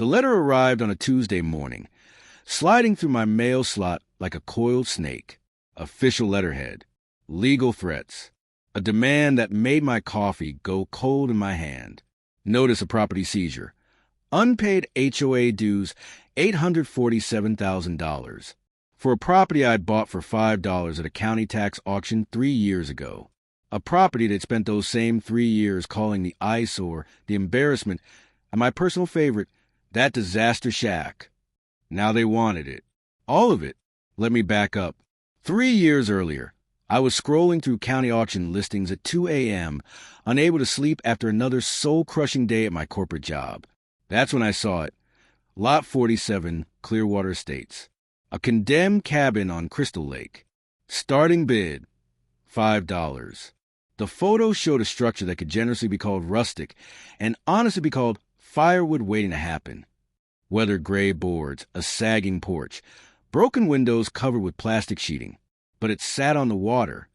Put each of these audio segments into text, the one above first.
The letter arrived on a Tuesday morning, sliding through my mail slot like a coiled snake. Official letterhead. Legal threats. A demand that made my coffee go cold in my hand. Notice of property seizure. Unpaid HOA dues $847,000 for a property I'd bought for $5 at a county tax auction 3 years ago. A property they'd spent those same 3 years calling the eyesore, the embarrassment, and my personal favorite, that disaster shack. Now they wanted it. All of it. Let me back up. 3 years earlier, I was scrolling through county auction listings at 2 a.m., unable to sleep after another soul-crushing day at my corporate job. That's when I saw it. Lot 47, Clearwater Estates. A condemned cabin on Crystal Lake. Starting bid, $5. The photo showed a structure that could generously be called rustic and honestly be called firewood waiting to happen. Weathered gray boards, a sagging porch, broken windows covered with plastic sheeting. But it sat on the water.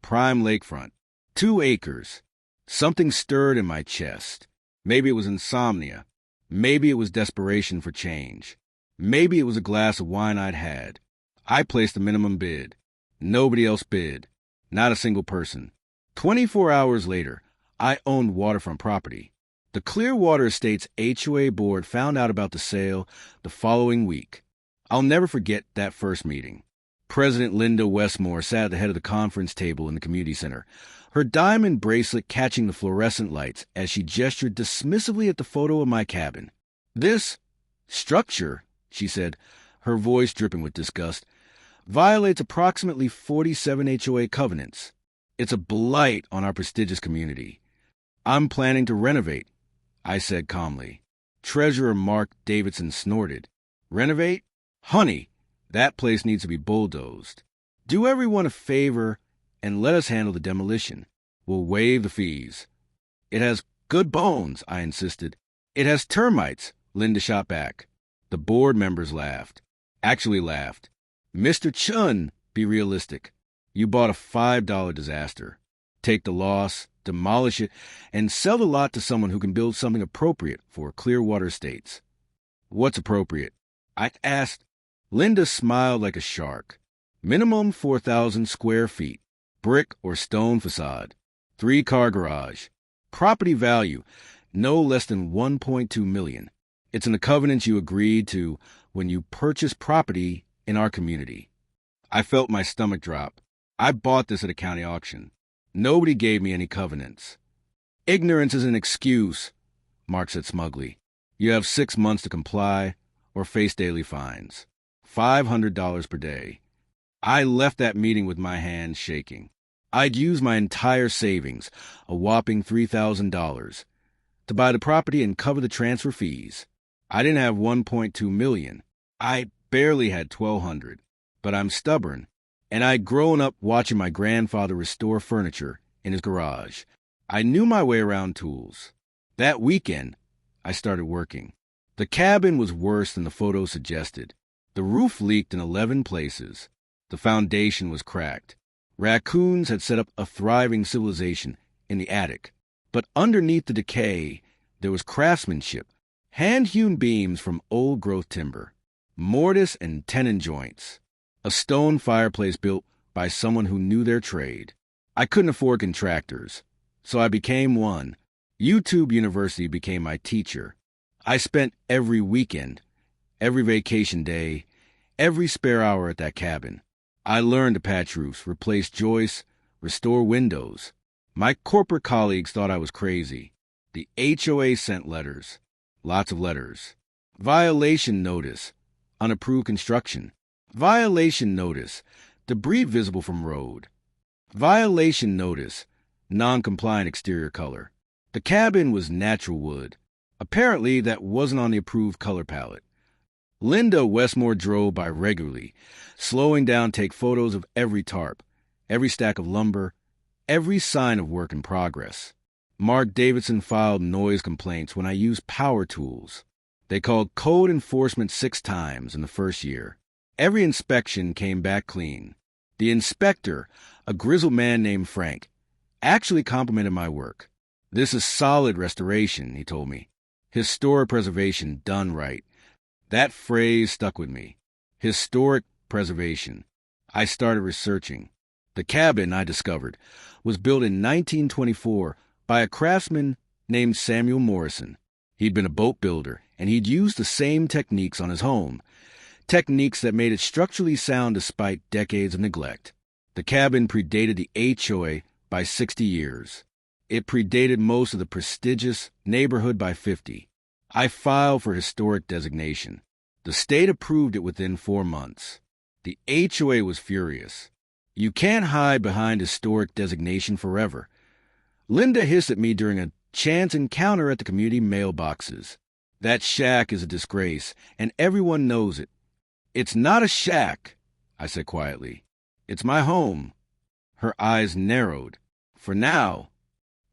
Prime lakefront. 2 acres. Something stirred in my chest. Maybe it was insomnia. Maybe it was desperation for change. Maybe it was a glass of wine I'd had. I placed the minimum bid. Nobody else bid. Not a single person. 24 hours later, I owned waterfront property. The Clearwater Estates HOA board found out about the sale the following week. I'll never forget that first meeting. President Linda Westmore sat at the head of the conference table in the community center, her diamond bracelet catching the fluorescent lights as she gestured dismissively at the photo of my cabin. This structure, she said, her voice dripping with disgust, violates approximately 47 HOA covenants. It's a blight on our prestigious community. I'm planning to renovate, I said calmly. Treasurer Mark Davidson snorted. Renovate? Honey, that place needs to be bulldozed. Do everyone a favor and let us handle the demolition. We'll waive the fees. It has good bones, I insisted. It has termites, Linda shot back. The board members laughed. Actually laughed. Mr. Chun, be realistic. You bought a $5 disaster. Take the loss, demolish it, and sell the lot to someone who can build something appropriate for Clearwater Estates. What's appropriate? I asked. Linda smiled like a shark. Minimum 4,000 square feet. Brick or stone facade. 3-car garage. Property value, no less than $1.2 million. It's in the covenants you agreed to when you purchased property in our community. I felt my stomach drop. I bought this at a county auction. Nobody gave me any covenants. Ignorance is an excuse, Mark said smugly. You have 6 months to comply or face daily fines. $500 per day. I left that meeting with my hands shaking. I'd used my entire savings, a whopping $3,000, to buy the property and cover the transfer fees. I didn't have $1.2 million. I barely had $1,200. But I'm stubborn, and I'd grown up watching my grandfather restore furniture in his garage. I knew my way around tools. That weekend, I started working. The cabin was worse than the photo suggested. The roof leaked in 11 places. The foundation was cracked. Raccoons had set up a thriving civilization in the attic. But underneath the decay, there was craftsmanship, hand-hewn beams from old-growth timber, mortise and tenon joints, a stone fireplace built by someone who knew their trade. I couldn't afford contractors, so I became one. YouTube University became my teacher. I spent every weekend, every vacation day, every spare hour at that cabin. I learned to patch roofs, replace joists, restore windows. My corporate colleagues thought I was crazy. The HOA sent letters. Lots of letters. Violation notice. Unapproved construction. Violation notice. Debris visible from road. Violation notice. Non-compliant exterior color. The cabin was natural wood. Apparently, that wasn't on the approved color palette. Linda Westmore drove by regularly, slowing down to take photos of every tarp, every stack of lumber, every sign of work in progress. Mark Davidson filed noise complaints when I used power tools. They called code enforcement 6 times in the first year. Every inspection came back clean. The inspector, a grizzled man named Frank, actually complimented my work. This is solid restoration, he told me. Historic preservation done right. That phrase stuck with me. Historic preservation. I started researching. The cabin, I discovered, was built in 1924 by a craftsman named Samuel Morrison. He'd been a boat builder, and he'd used the same techniques on his home. Techniques that made it structurally sound despite decades of neglect. The cabin predated the HOA by 60 years. It predated most of the prestigious neighborhood by 50. I filed for historic designation. The state approved it within 4 months. The HOA was furious. You can't hide behind historic designation forever. Linda hissed at me during a chance encounter at the community mailboxes. That shack is a disgrace, and everyone knows it. It's not a shack, I said quietly. It's my home. Her eyes narrowed. For now,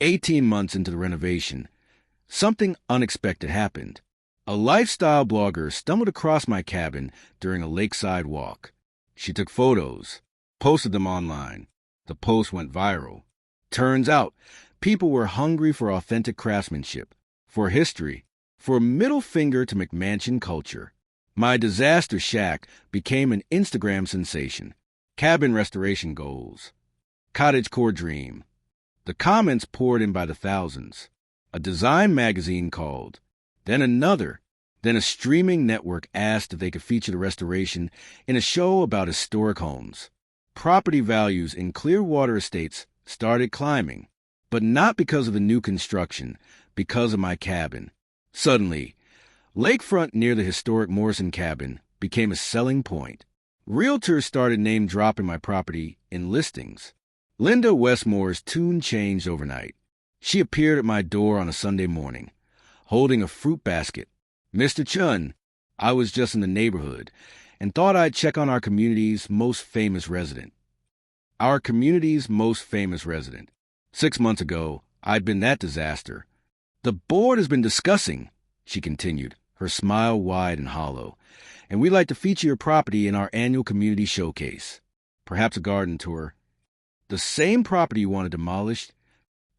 18 months into the renovation, something unexpected happened. A lifestyle blogger stumbled across my cabin during a lakeside walk. She took photos, posted them online. The post went viral. Turns out, people were hungry for authentic craftsmanship, for history, for a middle finger to McMansion culture. My disaster shack became an Instagram sensation. Cabin restoration goals. Cottagecore dream. The comments poured in by the thousands. A design magazine called. Then another. Then a streaming network asked if they could feature the restoration in a show about historic homes. Property values in Clearwater Estates started climbing, but not because of the new construction, because of my cabin. Suddenly, Lakefront near the historic Morrison cabin became a selling point. Realtors started name-dropping my property in listings. Linda Westmore's tune changed overnight. She appeared at my door on a Sunday morning, holding a fruit basket. "Mr. Chun, I was just in the neighborhood and thought I'd check on our community's most famous resident." Our community's most famous resident. 6 months ago, I'd been that disaster. "The board has been discussing," she continued, her smile wide and hollow, "and we'd like to feature your property in our annual community showcase. Perhaps a garden tour." "The same property you wanted demolished?"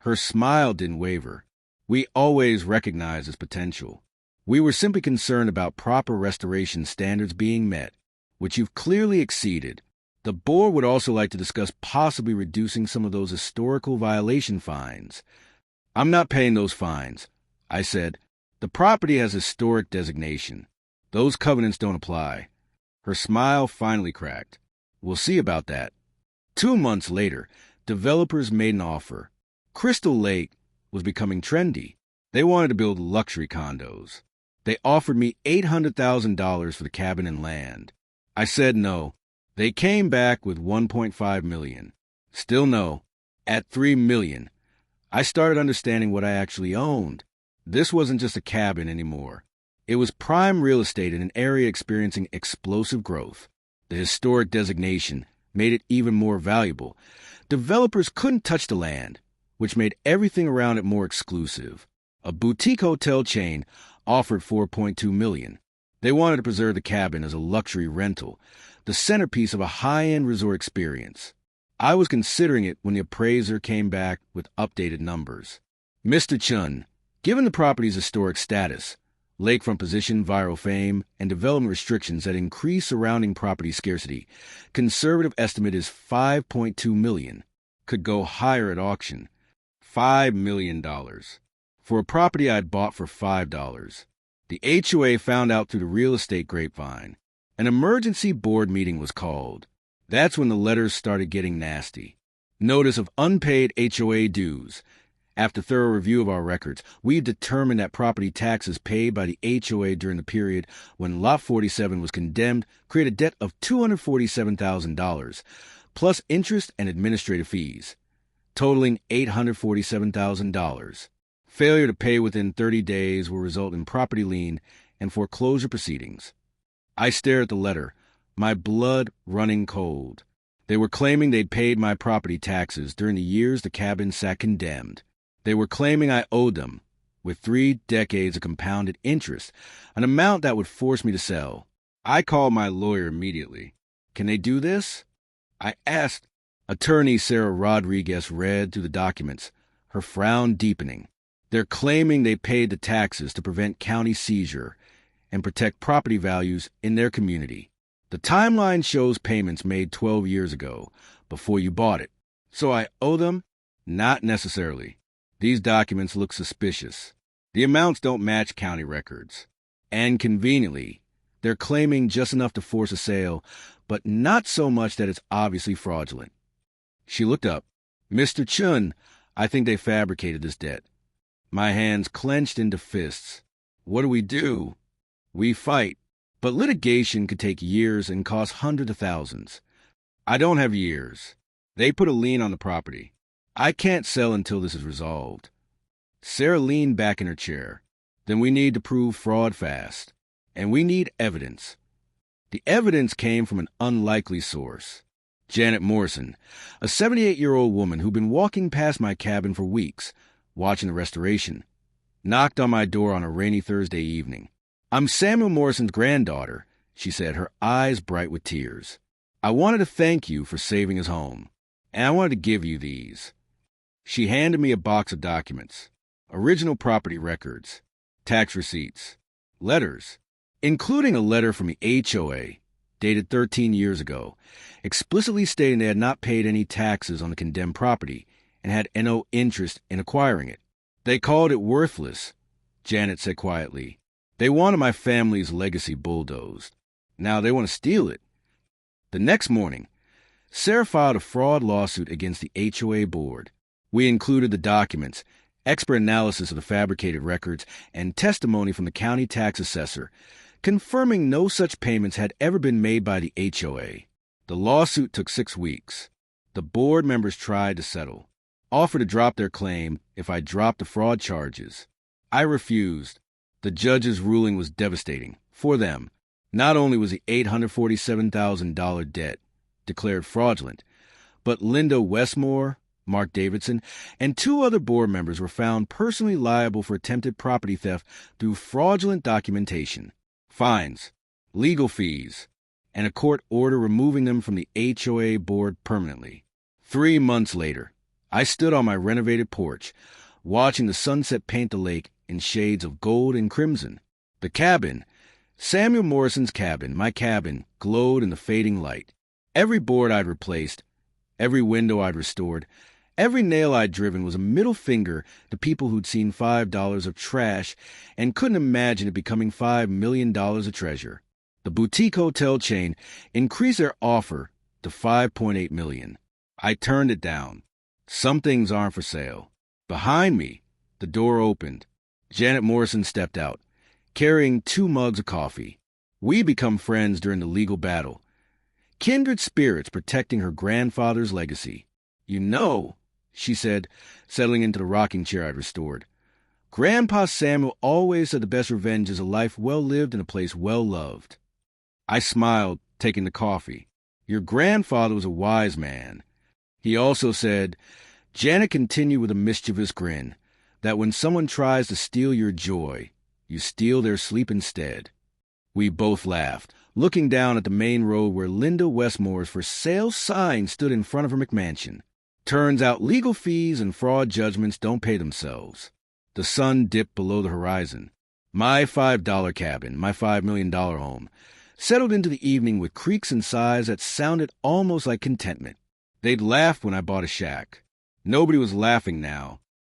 Her smile didn't waver. "We always recognize its potential. We were simply concerned about proper restoration standards being met, which you've clearly exceeded. The board would also like to discuss possibly reducing some of those historical violation fines." "I'm not paying those fines," I said. "The property has historic designation. Those covenants don't apply." Her smile finally cracked. "We'll see about that." 2 months later, developers made an offer. Crystal Lake was becoming trendy. They wanted to build luxury condos. They offered me $800,000 for the cabin and land. I said no. They came back with $1.5 million. Still no. At $3 million, I started understanding what I actually owned. This wasn't just a cabin anymore. It was prime real estate in an area experiencing explosive growth. The historic designation made it even more valuable. Developers couldn't touch the land, which made everything around it more exclusive. A boutique hotel chain offered $4.2 million. They wanted to preserve the cabin as a luxury rental, the centerpiece of a high-end resort experience. I was considering it when the appraiser came back with updated numbers. "Mr. Chun, given the property's historic status, lakefront position, viral fame, and development restrictions that increase surrounding property scarcity, conservative estimate is $5.2 million. Could go higher at auction. $5 million. For a property I'd bought for $5. The HOA found out through the real estate grapevine. An emergency board meeting was called. That's when the letters started getting nasty. Notice of unpaid HOA dues. After thorough review of our records, we determined that property taxes paid by the HOA during the period when Lot 47 was condemned created a debt of $247,000, plus interest and administrative fees, totaling $847,000. Failure to pay within 30 days will result in property lien and foreclosure proceedings. I stared at the letter, my blood running cold. They were claiming they'd paid my property taxes during the years the cabin sat condemned. They were claiming I owed them, with 3 decades of compounded interest, an amount that would force me to sell. I called my lawyer immediately. "Can they do this?" I asked. Attorney Sarah Rodriguez read through the documents, her frown deepening. They're claiming they paid the taxes to prevent county seizure and protect property values in their community. The timeline shows payments made 12 years ago, before you bought it. So I owe them? Not necessarily. These documents look suspicious. The amounts don't match county records. And conveniently, they're claiming just enough to force a sale, but not so much that it's obviously fraudulent. She looked up. Mr. Chun, I think they fabricated this debt. My hands clenched into fists. What do? We fight. But litigation could take years and cost hundreds of thousands. I don't have years. They put a lien on the property. I can't sell until this is resolved. Sarah leaned back in her chair. Then we need to prove fraud fast. And we need evidence. The evidence came from an unlikely source. Janet Morrison, a 78-year-old woman who'd been walking past my cabin for weeks, watching the restoration, knocked on my door on a rainy Thursday evening. I'm Samuel Morrison's granddaughter, she said, her eyes bright with tears. I wanted to thank you for saving his home, and I wanted to give you these. She handed me a box of documents, original property records, tax receipts, letters, including a letter from the HOA, dated 13 years ago, explicitly stating they had not paid any taxes on the condemned property and had no interest in acquiring it. They called it worthless, Janet said quietly. They wanted my family's legacy bulldozed. Now they want to steal it. The next morning, Sarah filed a fraud lawsuit against the HOA board. We included the documents, expert analysis of the fabricated records, and testimony from the county tax assessor, confirming no such payments had ever been made by the HOA. The lawsuit took 6 weeks. The board members tried to settle, offered to drop their claim if I dropped the fraud charges. I refused. The judge's ruling was devastating for them. Not only was the $847,000 debt declared fraudulent, but Linda Westmore, Mark Davidson, and 2 other board members were found personally liable for attempted property theft through fraudulent documentation, fines, legal fees, and a court order removing them from the HOA board permanently. 3 months later, I stood on my renovated porch, watching the sunset paint the lake in shades of gold and crimson. The cabin, Samuel Morrison's cabin, my cabin, glowed in the fading light. Every board I'd replaced, every window I'd restored, every nail I'd driven was a middle finger to people who'd seen $5 of trash and couldn't imagine it becoming $5 million of treasure. The boutique hotel chain increased their offer to $5.8 million. I turned it down. Some things aren't for sale. Behind me, the door opened. Janet Morrison stepped out, carrying 2 mugs of coffee. We become friends during the legal battle. Kindred spirits protecting her grandfather's legacy. You know, she said, settling into the rocking chair I'd restored. Grandpa Samuel always said the best revenge is a life well lived in a place well loved. I smiled, taking the coffee. Your grandfather was a wise man. He also said, Janet continued with a mischievous grin, that when someone tries to steal your joy, you steal their sleep instead. We both laughed, looking down at the main road where Linda Westmore's for sale sign stood in front of her McMansion. Turns out legal fees and fraud judgments don't pay themselves. The sun dipped below the horizon. My $5 cabin, my $5 million home, settled into the evening with creaks and sighs that sounded almost like contentment. They'd laughed when I bought a shack. Nobody was laughing now.